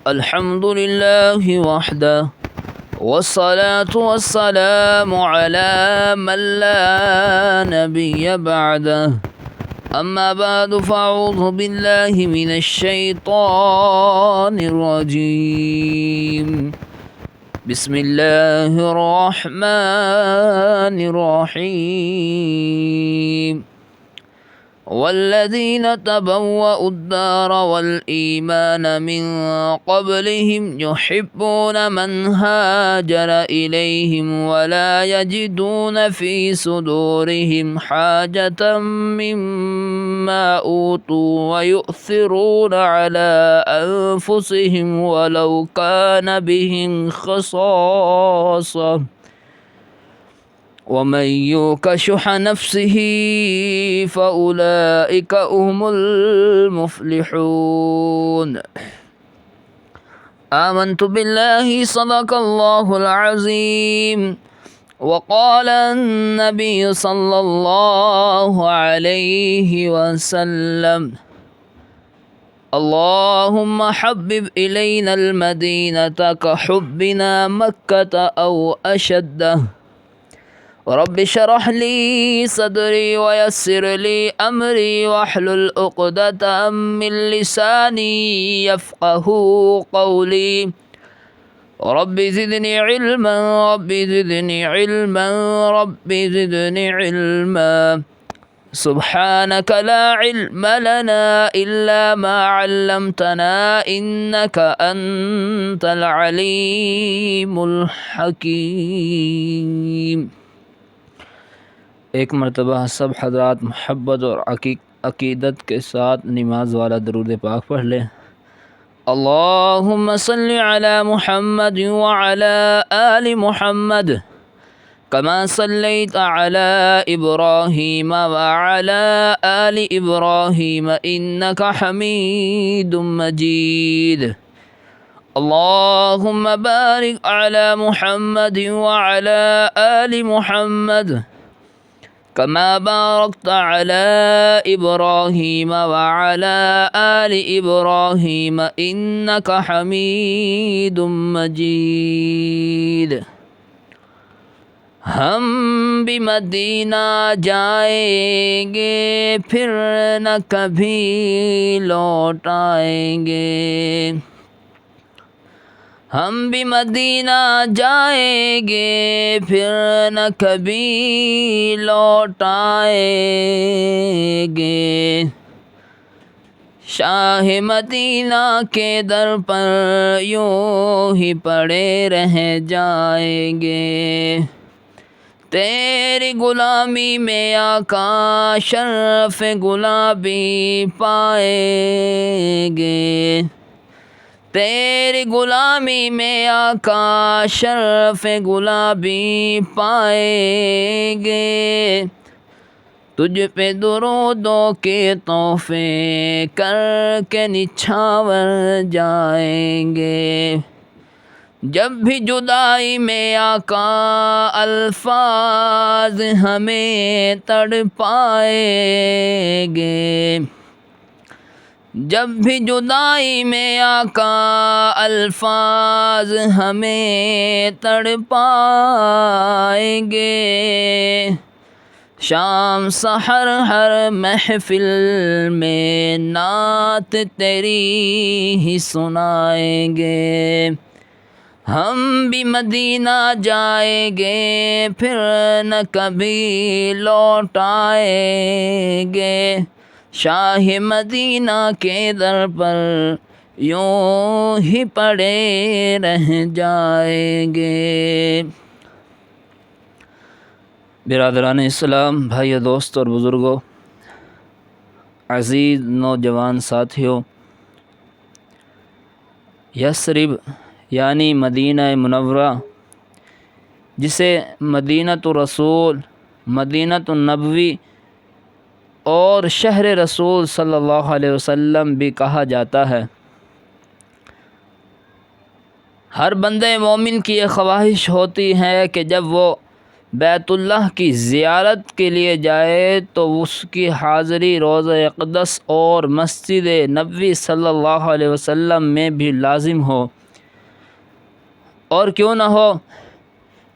الحمد لله وحده والصلاة والسلام على من لا نبي بعده. أما بعد فأعوذ بالله من الشيطان الرجيم. بسم الله الرحمن الرحيم. والذين تبوأوا الدار والإيمان من قبلهم يحبون من هاجر إليهم ولا يجدون في صدورهم حاجة مما أوتوا ويؤثرون على أنفسهم ولو كان بهم خصاصة ومن يوق شح نفسه فأولئك هم المفلحون. آمنت بالله صدق الله العظيم. وقال النبي صلى الله عليه وسلم: اللهم حبب إلينا المدينة كحبنا مكة أو أشده. رب اشرح لي صدري ويسر لي أمري واحلل عقدة من لساني يفقه قولي. رب زدني علما رب زدني علما رب زدني علما. سبحانك لا علم لنا إلا ما علمتنا إنك أنت العليم الحكيم. ایک مرتبہ سب حضرات محبت اور عقیدت کے ساتھ نماز والا درود پاک پڑھ لیں۔ اللہم صلی علی محمد وعلی آل محمد کما صلیت علی ابراہیم وعلی آل ابراہیم انک حمید مجید۔ اللہم بارک علی محمد وعلی آل محمد كما باركت على إبراهيم وعلى آل إبراهيم إنك حميد مجيد۔ ہم بھی مدینہ جائیں گے پھر نہ کبھی لوٹ آئیں گے۔ ہم بھی مدینہ جائیں گے پھر نہ کبھی لوٹ آئیں گے۔ شاہ مدینہ کے در پر یوں ہی پڑے رہ جائیں گے۔ تیری غلامی میں آقا شرف گلابی پائیں گے۔ تیری غلامی میں آقا شرف گلابی پائیں گے۔ تجھ پہ درودوں کے تحفے کر کے نچھاور جائیں گے۔ جب بھی جدائی میں آقا الفاظ ہمیں تڑپائیں گے۔ جب بھی جدائی میں آقا الفاظ ہمیں تڑپائیں گے۔ شام سحر ہر محفل میں نعت تیری ہی سنائیں گے۔ ہم بھی مدینہ جائیں گے پھر نہ کبھی لوٹ آئیں گے۔ شاہ مدینہ کے در پر یوں ہی پڑے رہ جائیں گے۔ برادران اسلام، بھائی دوست اور بزرگوں، عزیز نوجوان ساتھیوں، یثرب یعنی مدینہ منورہ، جسے مدینۃ الرسول، مدینۃ النبوی اور شہر رسول صلی اللہ علیہ وسلم بھی کہا جاتا ہے، ہر بندے مومن کی یہ خواہش ہوتی ہے کہ جب وہ بیت اللہ کی زیارت کے لیے جائے تو اس کی حاضری روضہ اقدس اور مسجد نبوی صلی اللہ علیہ وسلم میں بھی لازم ہو، اور کیوں نہ ہو،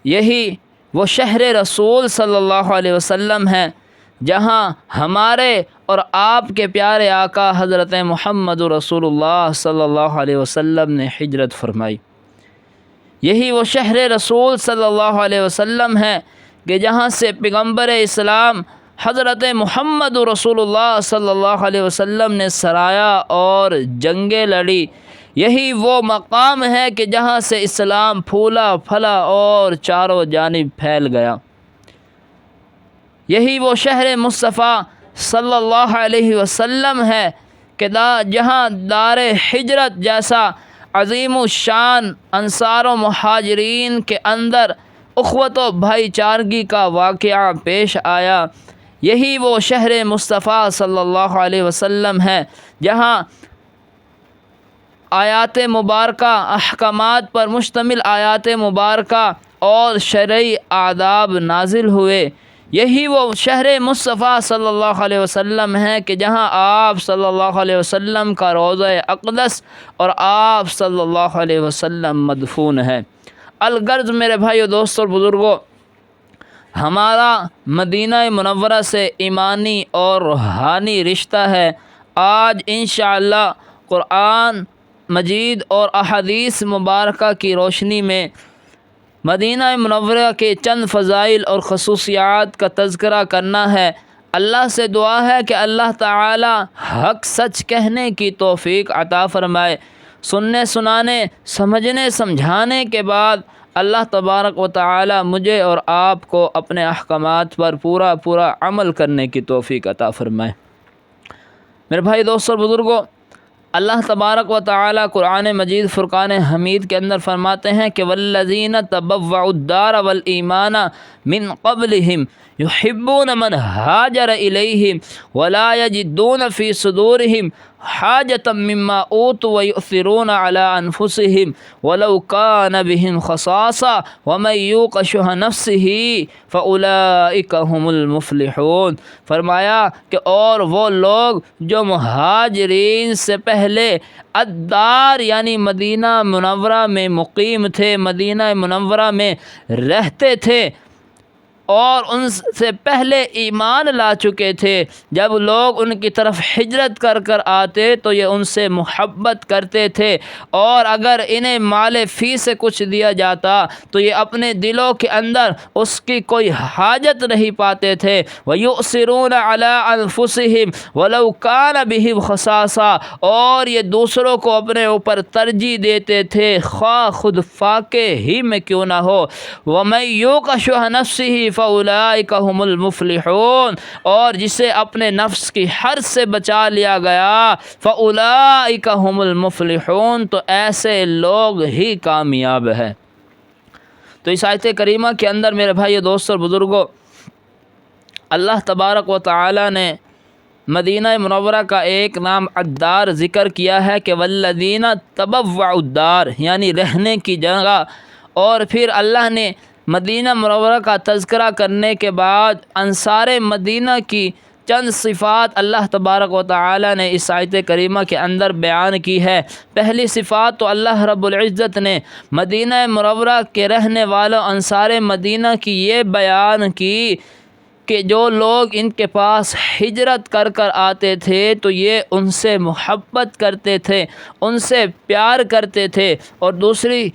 یہی وہ شہر رسول صلی اللہ علیہ وسلم ہے جہاں ہمارے اور آپ کے پیارے آقا حضرت محمد رسول اللہ صلی اللہ علیہ وسلم نے ہجرت فرمائی۔ یہی وہ شہر رسول صلی اللہ علیہ وسلم ہے کہ جہاں سے پیغمبر اسلام حضرت محمد رسول اللہ صلی اللہ علیہ وسلم نے سرایا اور جنگیں لڑی۔ یہی وہ مقام ہے کہ جہاں سے اسلام پھولا پھلا اور چاروں جانب پھیل گیا۔ یہی وہ شہر مصطفیٰ صلی اللہ علیہ وسلم ہے کہ جہاں دار ہجرت جیسا عظیم الشان انصار و مہاجرین کے اندر اخوت و بھائی چارگی کا واقعہ پیش آیا۔ یہی وہ شہر مصطفیٰ صلی اللہ علیہ وسلم ہے جہاں آیات مبارکہ، احکامات پر مشتمل آیات مبارکہ اور شرعی آداب نازل ہوئے۔ یہی وہ شہر مصطفیٰ صلی اللہ علیہ وسلم ہے کہ جہاں آپ صلی اللہ علیہ وسلم کا روضہ اقدس اور آپ صلی اللہ علیہ وسلم مدفون ہے۔ الغرض میرے بھائیو، دوستوں اور بزرگوں، ہمارا مدینہ منورہ سے ایمانی اور روحانی رشتہ ہے۔ آج انشاءاللہ قرآن مجید اور احادیث مبارکہ کی روشنی میں مدینہ منورہ کے چند فضائل اور خصوصیات کا تذکرہ کرنا ہے۔ اللہ سے دعا ہے کہ اللہ تعالی حق سچ کہنے کی توفیق عطا فرمائے۔ سننے سنانے سمجھنے سمجھانے کے بعد اللہ تبارک و تعالی مجھے اور آپ کو اپنے احکامات پر پورا عمل کرنے کی توفیق عطا فرمائے۔ میرے بھائی، دوستوں اور بزرگوں، اللہ تبارک و تعالی قرآن مجید فرقان حمید کے اندر فرماتے ہیں کہ والذین تبوؤا الدار والایمان من قبلہم یحبون من ہاجر الیہم ولا یجدون فی صدورہم حاجۃ مما اوتوا ویؤثرون علی انفسہم ولو کان بہم خصاصہ ومن یوق شح نفسہ فاولئک ھم المفلحون۔ فرمایا کہ اور وہ لوگ جو مہاجرین سے پہلے الدار یعنی مدینہ منورہ میں مقیم تھے، مدینہ منورہ میں رہتے تھے اور ان سے پہلے ایمان لا چکے تھے، جب لوگ ان کی طرف ہجرت کر آتے تو یہ ان سے محبت کرتے تھے، اور اگر انہیں مال فی سے کچھ دیا جاتا تو یہ اپنے دلوں کے اندر اس کی کوئی حاجت نہیں پاتے تھے۔ وَيُؤْثِرُونَ عَلَىٰ أَنفُسِهِمْ وَلَوْ كَانَ بِهِمْ خَصَاصَةٌ، اور یہ دوسروں کو اپنے اوپر ترجیح دیتے تھے خواہ خود فاقے ہی میں کیوں نہ ہو۔ وَمَن يُوقَ شُحَّ نَفْسِهِ فَأُولَٰئِكَ هُمُ الْمُفْلِحُونَ، اور جسے اپنے نفس کی حرص سے بچا لیا گیا فَأُولَٰئِكَ هُمُ الْمُفْلِحُونَ، تو ایسے لوگ ہی کامیاب ہیں۔ تو اس آیت کریمہ کے اندر میرے بھائی دوستوں اور بزرگوں، اللہ تبارک و تعالی نے مدینہ منورہ کا ایک نام الدار ذکر کیا ہے کہ والذین تبوؤا الدار یعنی رہنے کی جگہ، اور پھر اللہ نے مدینہ منورہ کا تذکرہ کرنے کے بعد انصار مدینہ کی چند صفات اللہ تبارک و تعالی نے اس آیت کریمہ کے اندر بیان کی ہے۔ پہلی صفات تو اللہ رب العزت نے مدینہ منورہ کے رہنے والوں انصار مدینہ کی یہ بیان کی کہ جو لوگ ان کے پاس ہجرت کر آتے تھے تو یہ ان سے محبت کرتے تھے، ان سے پیار کرتے تھے۔ اور دوسری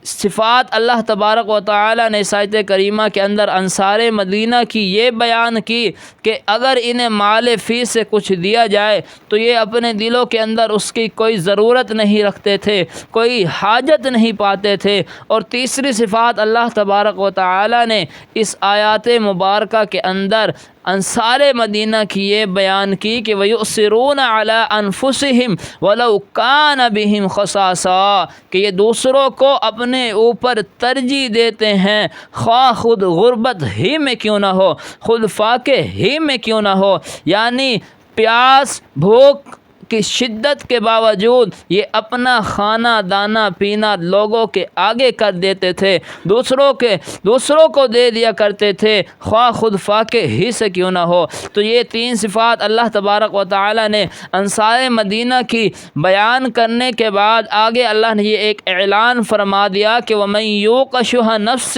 صفات اللہ تبارک و تعالی نے اس آیت کریمہ کے اندر انصار مدینہ کی یہ بیان کی کہ اگر انہیں مال فی سے کچھ دیا جائے تو یہ اپنے دلوں کے اندر اس کی کوئی ضرورت نہیں رکھتے تھے، کوئی حاجت نہیں پاتے تھے۔ اور تیسری صفات اللہ تبارک و تعالی نے اس آیات مبارکہ کے اندر انصار مدینہ کی یہ بیان کی کہ وَيُؤْثِرُونَ عَلَىٰ أَنفُسِهِمْ وَلَوْ كَانَ بِهِمْ خَصَاصَةٌ، کہ یہ دوسروں کو اپنے اوپر ترجیح دیتے ہیں خواہ خود غربت ہی میں کیوں نہ ہو، خود فاقے ہی میں کیوں نہ ہو، یعنی پیاس بھوک کی شدت کے باوجود یہ اپنا کھانا دانا پینا لوگوں کے آگے کر دیتے تھے، دوسروں کو دے دیا کرتے تھے، خواہ خود فاقے ہی سے کیوں نہ ہو۔ تو یہ تین صفات اللہ تبارک و تعالی نے انصار مدینہ کی بیان کرنے کے بعد آگے اللہ نے یہ ایک اعلان فرما دیا کہ وَمَن یوق شح نفسہ،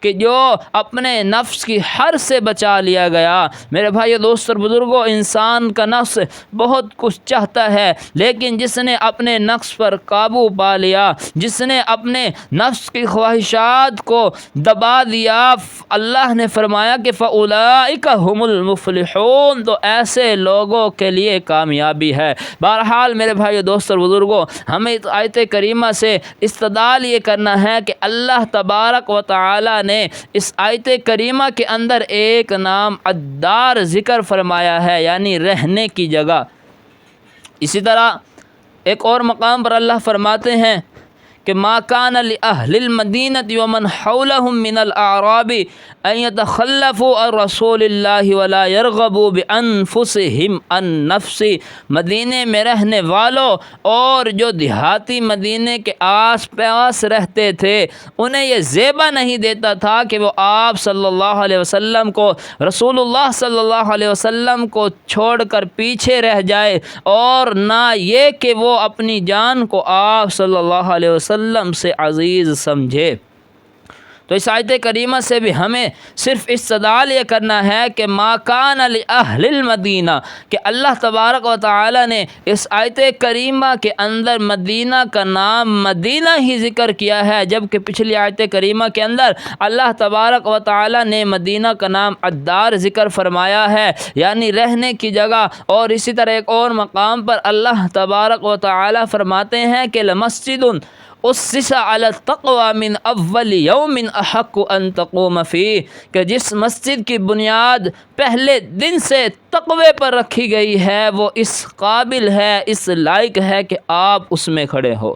کہ جو اپنے نفس کی حر سے بچا لیا گیا۔ میرے بھائیو دوست اور بزرگوں، انسان کا نفس بہت کچھ چاہتا ہے، لیکن جس نے اپنے نفس پر قابو پا لیا، جس نے اپنے نفس کی خواہشات کو دبا دیا، اللہ نے فرمایا کہ فَأُولَئِكَ هُمُ الْمُفْلِحُونَ، تو ایسے لوگوں کے لیے کامیابی ہے۔ بہرحال میرے بھائیو دوست اور بزرگوں، ہمیں اس آیت کریمہ سے استدلال یہ کرنا ہے کہ اللہ تبارک و تعالی نے اس آیت کریمہ کے اندر ایک نام الدار ذکر فرمایا ہے، یعنی رہنے کی جگہ۔ اسی طرح ایک اور مقام پر اللہ فرماتے ہیں کہ ما کان لأہل المدینۃ ومن حولهم من الاعراب ان يتخلفوا عن رسول اللہ ولا يرغبوا بانفسهم عن نفس، مدینے میں رہنے والوں اور جو دیہاتی مدینے کے آس پاس رہتے تھے انہیں یہ زیبا نہیں دیتا تھا کہ وہ آپ صلی اللہ علیہ وسلم کو، رسول اللہ صلی اللہ علیہ وسلم کو چھوڑ کر پیچھے رہ جائے، اور نہ یہ کہ وہ اپنی جان کو آپ صلی اللہ علیہ وسلم سے عزیز سمجھے۔ تو اس آیت کریمہ سے بھی ہمیں صرف استدلال یہ کرنا ہے کہ ما کان لأہل المدینہ، کہ اللہ تبارک و تعالی نے اس آیت کریمہ کے اندر مدینہ کا نام مدینہ ہی ذکر کیا ہے، جبکہ پچھلی آیت کریمہ کے اندر اللہ تبارک و تعالی نے مدینہ کا نام الدار ذکر فرمایا ہے، یعنی رہنے کی جگہ۔ اور اسی طرح ایک اور مقام پر اللہ تبارک و تعالی فرماتے ہیں کہ لمسجد اسس علی التقوی من اول یوم احق ان تقوم فیہ، کہ جس مسجد کی بنیاد پہلے دن سے تقوی پر رکھی گئی ہے وہ اس قابل ہے، اس لائق ہے کہ آپ اس میں کھڑے ہو۔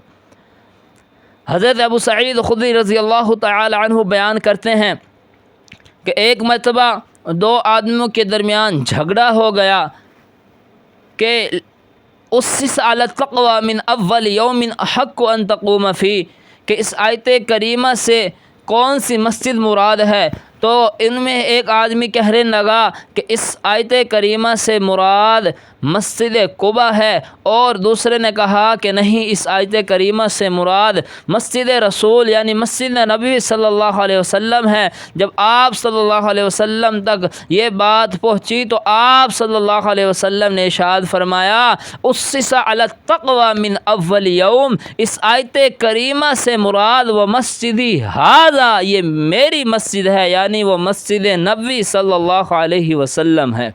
حضرت ابو سعید خدری رضی اللہ تعالی عنہ بیان کرتے ہیں کہ ایک مرتبہ دو آدمیوں کے درمیان جھگڑا ہو گیا کہ اسس علی التقوی من اول یوم احق ان تقوم فیہ، کہ اس آیت کریمہ سے کون سی مسجد مراد ہے؟ تو ان میں ایک آدمی کہنے لگا کہ اس آیت کریمہ سے مراد مسجد قباء ہے، اور دوسرے نے کہا کہ نہیں، اس آیت کریمہ سے مراد مسجد رسول یعنی مسجد نبی صلی اللہ علیہ وسلم ہے۔ جب آپ صلی اللہ علیہ وسلم تک یہ بات پہنچی تو آپ صلی اللہ علیہ وسلم نے ارشاد فرمایا اسس علی التقوی من اول یوم، اس آیت کریمہ سے مراد وہ مسجدی ھذا، یہ میری مسجد ہے، یعنی وہ مسجد نبوی صلی اللہ علیہ وسلم ہے۔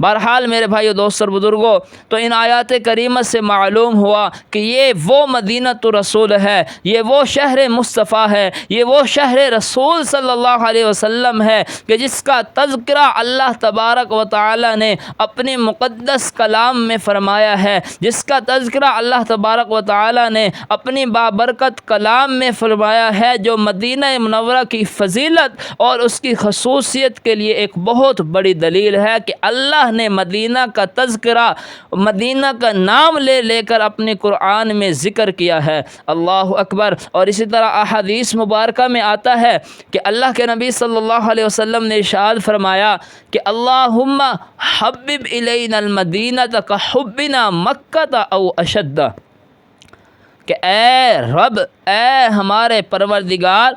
بہرحال میرے بھائیو دوست اور بزرگوں، تو ان آیات کریمہ سے معلوم ہوا کہ یہ وہ مدینۃ رسول ہے، یہ وہ شہر مصطفیٰ ہے، یہ وہ شہر رسول صلی اللہ علیہ وسلم ہے کہ جس کا تذکرہ اللہ تبارک و تعالی نے اپنی مقدس کلام میں فرمایا ہے، جس کا تذکرہ اللہ تبارک و تعالی نے اپنی بابرکت کلام میں فرمایا ہے، جو مدینہ منورہ کی فضیلت اور اس کی خصوصیت کے لیے ایک بہت بڑی دلیل ہے کہ اللہ نے مدینہ کا تذکرہ، مدینہ کا نام لے لے کر اپنے قرآن میں ذکر کیا ہے۔ اللہ اکبر۔ اور اسی طرح احادیث مبارکہ میں آتا ہے کہ اللہ کے نبی صلی اللہ علیہ وسلم نے ارشاد فرمایا کہ اللہم حبب الینا المدینہ کحبنا مکہ او اشد، کہ اے رب، اے ہمارے پروردگار،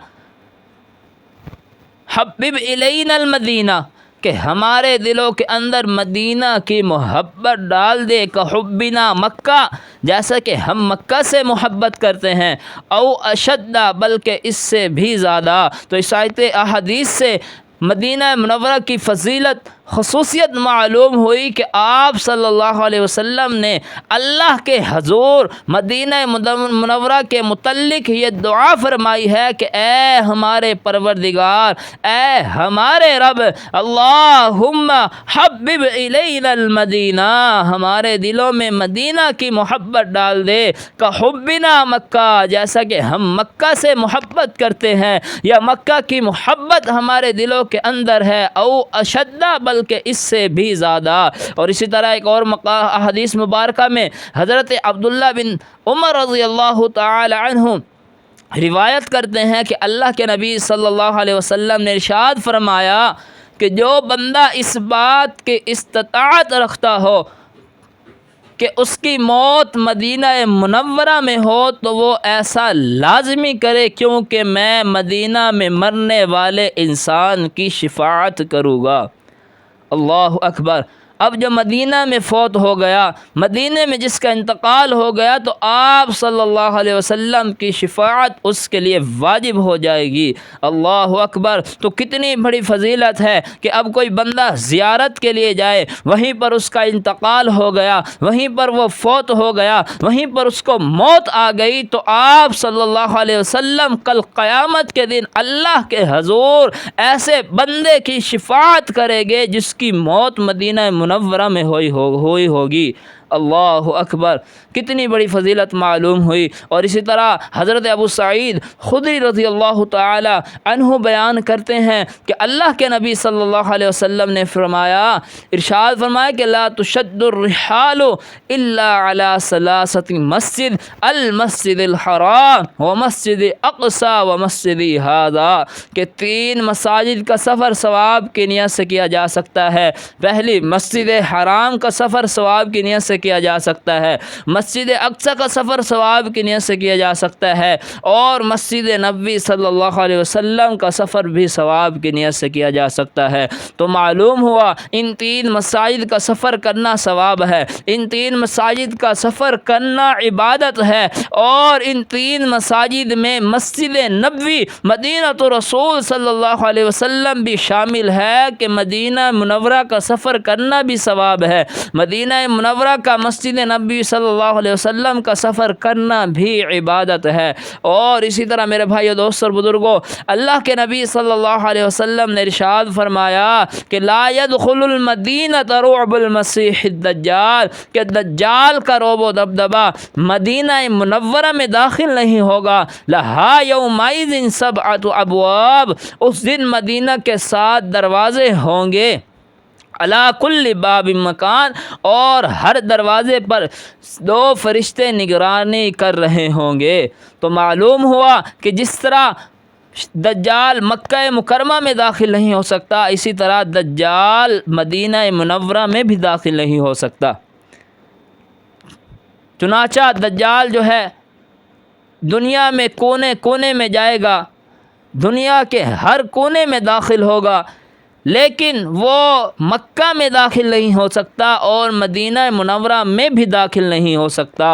حبب الینا المدینہ، کہ ہمارے دلوں کے اندر مدینہ کی محبت ڈال دے، کحبنا مکہ، جیسا کہ ہم مکہ سے محبت کرتے ہیں، او اشد، بلکہ اس سے بھی زیادہ۔ تو اس آیت احادیث سے مدینہ منورہ کی فضیلت، خصوصیت معلوم ہوئی کہ آپ صلی اللہ علیہ وسلم نے اللہ کے حضور مدینہ منورہ کے متعلق یہ دعا فرمائی ہے کہ اے ہمارے پروردگار، اے ہمارے رب، اللہم حبب الینا المدینہ، ہمارے دلوں میں مدینہ کی محبت ڈال دے، کحبنا مکہ، جیسا کہ ہم مکہ سے محبت کرتے ہیں، یا مکہ کی محبت ہمارے دلوں کے اندر ہے، او اشدہ، سال کے اس سے بھی زیادہ۔ اور اسی طرح ایک اور حدیث مبارکہ میں حضرت عبداللہ بن عمر رضی اللہ تعالی عنہ روایت کرتے ہیں کہ اللہ کے نبی صلی اللہ علیہ وسلم نے ارشاد فرمایا کہ جو بندہ اس بات کی استطاعت رکھتا ہو کہ اس کی موت مدینہ منورہ میں ہو تو وہ ایسا لازمی کرے، کیونکہ میں مدینہ میں مرنے والے انسان کی شفاعت کروں گا۔ اللہ اکبر۔ اب جو مدینہ میں فوت ہو گیا، مدینہ میں جس کا انتقال ہو گیا، تو آپ صلی اللہ علیہ وسلم کی شفاعت اس کے لیے واجب ہو جائے گی۔ اللہ اکبر۔ تو کتنی بڑی فضیلت ہے کہ اب کوئی بندہ زیارت کے لیے جائے، وہیں پر اس کا انتقال ہو گیا، وہیں پر وہ فوت ہو گیا، وہیں پر اس کو موت آ گئی، تو آپ صلی اللہ علیہ وسلم کل قیامت کے دن اللہ کے حضور ایسے بندے کی شفاعت کرے گے جس کی موت مدینہ منورہ میں ہوئی ہوگی۔ اللہ اکبر۔ کتنی بڑی فضیلت معلوم ہوئی۔ اور اسی طرح حضرت ابو سعید خدری رضی اللہ تعالی عنہ بیان کرتے ہیں کہ اللہ کے نبی صلی اللہ علیہ وسلم نے ارشاد فرمایا کہ لا تشد الرحال الا علی ثلاثۃ مسجد، المسجد الحرام ومسجد اقصی ومسجد ھذا، کہ 3 مساجد کا سفر ثواب کی نیت سے کیا جا سکتا ہے۔ پہلی مسجد حرام کا سفر ثواب کی نیت سے کیا جا سکتا ہے، مسجد اقصی کا سفر ثواب کی نیت سے کیا جا سکتا ہے، اور مسجد نبوی صلی اللہ علیہ وسلم کا سفر بھی ثواب کی نیت سے کیا جا سکتا ہے۔ تو معلوم ہوا ان 3 مساجد کا سفر کرنا ثواب ہے، ان 3 مساجد کا سفر کرنا عبادت ہے، اور ان 3 مساجد میں مسجد نبوی مدینہ رسول صلی اللہ علیہ وسلم بھی شامل ہے کہ مدینہ منورہ کا سفر کرنا بھی ثواب ہے، مدینہ منورہ کا مسجد نبوی صلی اللہ علیہ وسلم کا سفر کرنا بھی عبادت ہے۔ اور اسی طرح میرے بھائیو، دوستو اور بزرگوں، اللہ کے نبی صلی اللہ علیہ وسلم نے ارشاد فرمایا کہ لا يدخل المدینہ رعب المسیح الدجال، کہ دجال کا رعب و دبدبہ مدینہ منورہ میں داخل نہیں ہوگا۔ لہا یومئذ 7 ابواب، اس دن مدینہ کے 7 دروازے ہوں گے، علی کل باب مکان، اور ہر دروازے پر 2 فرشتے نگرانی کر رہے ہوں گے۔ تو معلوم ہوا کہ جس طرح دجال مکہ مکرمہ میں داخل نہیں ہو سکتا، اسی طرح دجال مدینہ منورہ میں بھی داخل نہیں ہو سکتا۔ چنانچہ دجال جو ہے دنیا میں کونے کونے میں جائے گا، دنیا کے ہر کونے میں داخل ہوگا، لیکن وہ مکہ میں داخل نہیں ہو سکتا اور مدینہ منورہ میں بھی داخل نہیں ہو سکتا۔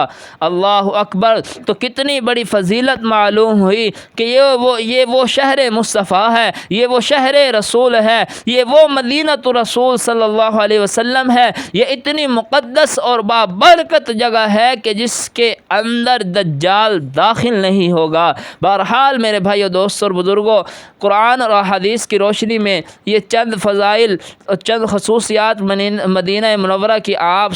اللہ اکبر۔ تو کتنی بڑی فضیلت معلوم ہوئی کہ یہ وہ شہر مصطفیٰ ہے، یہ وہ شہر رسول ہے، یہ وہ مدینہ رسول صلی اللہ علیہ وسلم ہے، یہ اتنی مقدس اور بابرکت جگہ ہے کہ جس کے اندر دجال داخل نہیں ہوگا۔ بہرحال میرے بھائیو، دوستو اور بزرگوں، قرآن اور حدیث کی روشنی میں یہ چند فضائل اور چند خصوصیات مدینہ منورہ کی آپ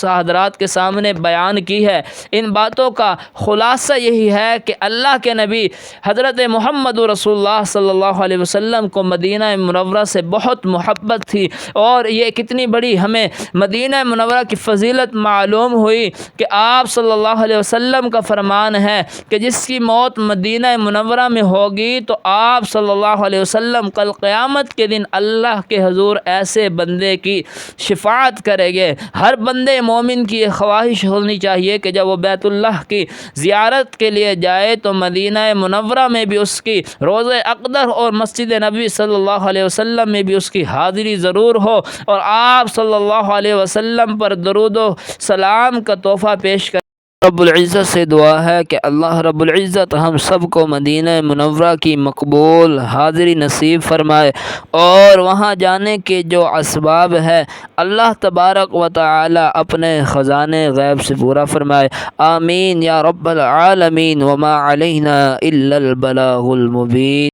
حضرات کے سامنے بیان کی ہے۔ ان باتوں کا خلاصہ یہی ہے کہ اللہ کے نبی حضرت محمد رسول اللہ صلی اللہ علیہ وسلم کو مدینہ منورہ سے بہت محبت تھی، اور یہ کتنی بڑی ہمیں مدینہ منورہ کی فضیلت معلوم ہوئی کہ آپ صلی اللہ علیہ وسلم کا فرمان ہے کہ جس کی موت مدینہ منورہ میں ہوگی تو آپ صلی اللہ علیہ وسلم کل قیامت کے دن اللہ کے حضور ایسے بندے کی شفاعت کرے گے۔ ہر بندے مومن کی یہ خواہش ہونی چاہیے کہ جب وہ بیت اللہ کی زیارت کے لیے جائے تو مدینہ منورہ میں بھی اس کی روضہ اقدس اور مسجد نبوی صلی اللہ علیہ وسلم میں بھی اس کی حاضری ضرور ہو، اور آپ صلی اللہ علیہ وسلم پر درود و سلام کا تحفہ پیش کریں۔ رب العزت سے دعا ہے کہ اللہ رب العزت ہم سب کو مدینہ منورہ کی مقبول حاضری نصیب فرمائے، اور وہاں جانے کے جو اسباب ہے اللہ تبارک و تعالی اپنے خزانے غیب سے پورا فرمائے۔ آمین یا رب العالمین۔ وما علینا الا البلاغ المبین۔